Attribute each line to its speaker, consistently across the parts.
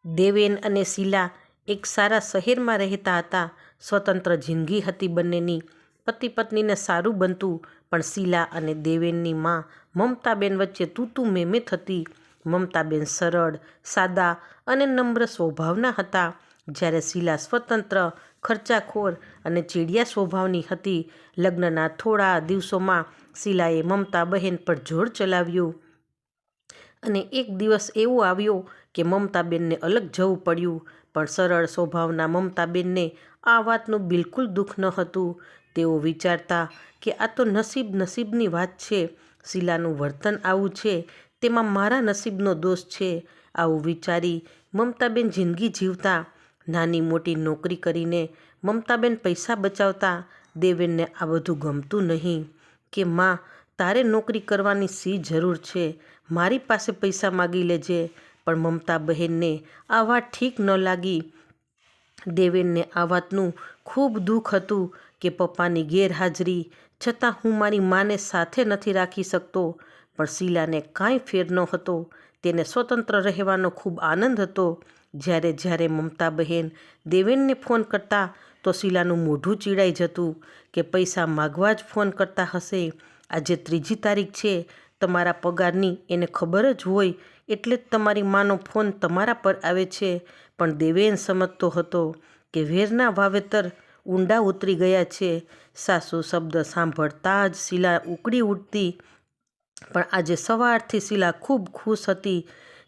Speaker 1: દેવેન અને શીલા એક સારા શહેરમાં રહેતા હતા. સ્વતંત્ર જિંદગી હતી બંનેની. પતિ પત્નીને સારું બનતું, પણ શીલા અને દેવેનની માં મમતાબેન વચ્ચે તું મેમે થતી. મમતાબેન સરળ, સાદા અને નમ્ર સ્વભાવના હતા, જ્યારે શીલા સ્વતંત્ર, ખર્ચાખોર અને ચીડિયા સ્વભાવની હતી. લગ્નના થોડા દિવસોમાં શીલાએ મમતાબહેન પર જોર ચલાવ્યું અને એક દિવસ એવો આવ્યો કે મમતાબેનને અલગ જવું પડ્યું. પણ સરળ સ્વભાવના મમતાબેનને આ વાતનું બિલકુલ દુઃખ ન હતું. તેઓ વિચારતા કે આ તો નસીબની વાત છે. શીલાનું વર્તન આવું છે તેમાં મારા નસીબનો દોષ છે. આવું વિચારી મમતાબેન જિંદગી જીવતા. નાની મોટી નોકરી કરીને મમતાબેન પૈસા બચાવતા. દેવેનને આ બધું ગમતું નહીં કે માં, તારે નોકરી કરવાની શી જરૂર છે, મારી પાસે પૈસા માગી લેજે. પણ મમતા બહેનને આ વાત ઠીક ન લાગી. દેવેનને આ વાતનું ખૂબ દુઃખ હતું કે પપ્પાની ગેરહાજરી છતાં હું મારી માને સાથે નથી રાખી શકતો. પણ શીલાને કાંઈ ફેર નહોતો. તેને સ્વતંત્ર રહેવાનો ખૂબ આનંદ હતો. જ્યારે મમતા બહેન દેવેનને ફોન કરતા તો શીલાનું મોઢું ચીડાઈ જતું કે પૈસા માગવા જ ફોન કરતા હશે. આજે 3જી તારીખ છે, તમારા પગારની એને ખબર જ હોય, એટલે જ તમારી માનો ફોન તમારા પર આવે છે. પણ દેવેન સમજતો હતો કે વેરના વાવેતર ઊંડા ઉતરી ગયા છે. સાસુ શબ્દ સાંભળતા જ શીલા ઉકળી ઉઠતી. પણ આજે સવારથી શીલા ખૂબ ખુશ હતી.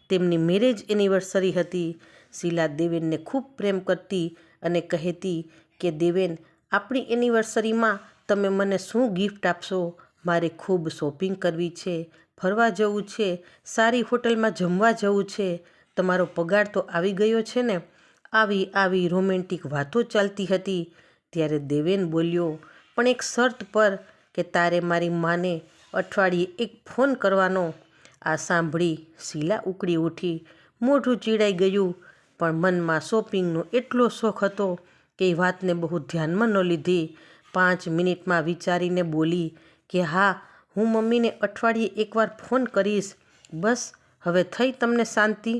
Speaker 1: તેમની મેરેજ એનિવર્સરી હતી. શીલા દેવેનને ખૂબ પ્રેમ કરતી અને કહેતી કે દેવેન, આપણી એનિવર્સરીમાં તમે મને શું ગિફ્ટ આપશો? મારે ખૂબ શોપિંગ કરવી છે, ફરવા જવું છે, સારી હોટલમાં જમવા જવું છે. તમારો પગાર તો આવી ગયો છે ને? આવી રોમેન્ટિક વાતો ચાલતી હતી. ત્યારે દેવેન બોલ્યો, પણ એક શરત પર, કે તારે મારી માને અઠવાડિયે એક ફોન કરવાનો. આ સાંભળી શીલા ઉકળી ઉઠી. મોઢું ચીડાઈ ગયું. પણ મનમાં શોપિંગનો એટલો શોખ હતો કે એ વાતને બહુ ધ્યાનમાં ન લીધી. 5 મિનિટમાં વિચારીને બોલી કે હા, હું મમ્મીને અઠવાડિયે એકવાર ફોન કરીશ. બસ, હવે થઈ તમને શાંતિ?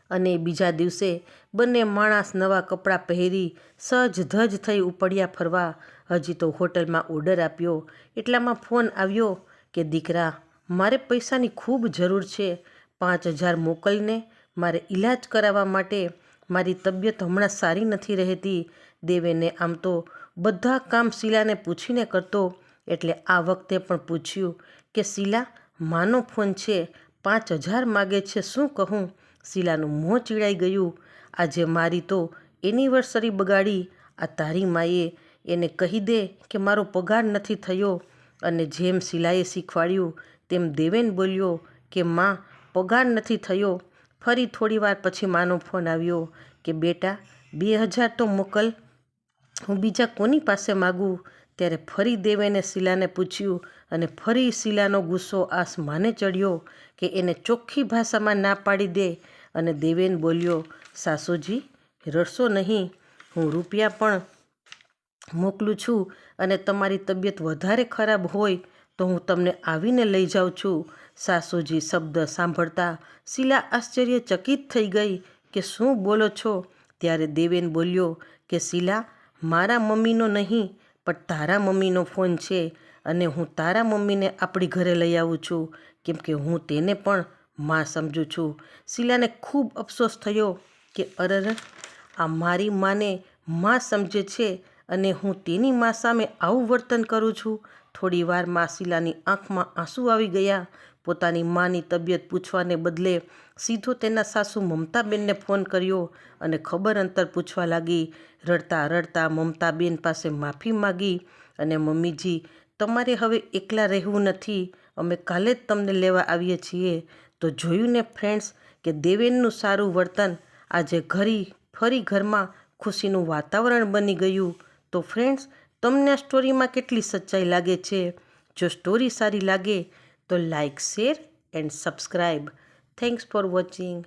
Speaker 1: અને બીજા દિવસે બંને માણસ નવા કપડાં પહેરી સજ ધજ થઈ ઉપડ્યા ફરવા. હજી તો હોટલમાં ઓર્ડર આપ્યો એટલામાં ફોન આવ્યો કે દીકરા, મારે પૈસાની ખૂબ જરૂર છે. 5,000 મોકલને, મારે ઈલાજ કરાવવા માટે. મારી તબિયત હમણાં સારી નથી રહેતી. દેવેને આમ તો બધા કામ શીલાને પૂછીને કરતો, એટલે આ વખતે પણ પૂછ્યું કે શીલા, માનો ફોન છે, 5,000 માગે છે, શું કહું? શીલાનું મોં ચીડાઈ ગયું. આજે મારી તો એનિવર્સરી બગાડી. આ તારી માએ એને કહી દે કે મારો પગાર નથી થયો. અને જેમ શીલાએ શીખવાડ્યું તેમ દેવેન બોલ્યો કે માં, પગાર નથી થયો. ફરી થોડીવાર પછી માનો ફોન આવ્યો કે બેટા, 2,000 તો મોકલ, હું બીજા કોની પાસે માગું? ત્યારે ફરી દેવેને શીલાને પૂછ્યું અને ફરી શીલાનો ગુસ્સો આસમાને ચડ્યો કે એને ચોખ્ખી ભાષામાં ના પાડી દે. અને દેવેન બોલ્યો, સાસુજી, રડશો નહીં, હું રૂપિયા પણ મોકલું છું અને તમારી તબિયત વધારે ખરાબ હોય તો હું તમને આવીને લઈ જાઉં છું. સાસુજી શબ્દ સાંભળતા શીલા આશ્ચર્યચકિત થઈ ગઈ કે શું બોલો છો? ત્યારે દેવેન બોલ્યો કે શીલા, મારા મમ્મીનો નહીં પણ તારા મમ્મીનો ફોન છે અને હું તારા મમ્મીને આપણી ઘરે લઈ આવું છું, કેમ કે હું તેને પણ માં સમજું છું. શીલાને ખૂબ અફસોસ થયો કે અરર, આ મારી માને માં સમજે છે અને હું તેની માં સામે આવું વર્તન કરું છું. થોડી વારમાં શીલાની આંખમાં આંસુ આવી ગયા. પોતાની માની તબિયત પૂછવાને બદલે સીધો તેના સાસુ મમતાબેનને ફોન કર્યો અને ખબર અંતર પૂછવા લાગી. રડતા રડતા મમતાબેન પાસે માફી માગી અને મમ્મીજી, તમારે હવે એકલા રહેવું નથી, અમે કાલે જ તમને લેવા આવીએ છીએ. તો જોયું ને ફ્રેન્ડ્સ, કે દેવેનનું સારું વર્તન આજે ફરી ઘરમાં ખુશીનું વાતાવરણ બની ગયું. તો ફ્રેન્ડ્સ, તમને આ સ્ટોરીમાં કેટલી સચ્ચાઈ લાગે છે? જો સ્ટોરી સારી લાગે તો like, share and subscribe. Thanks for watching.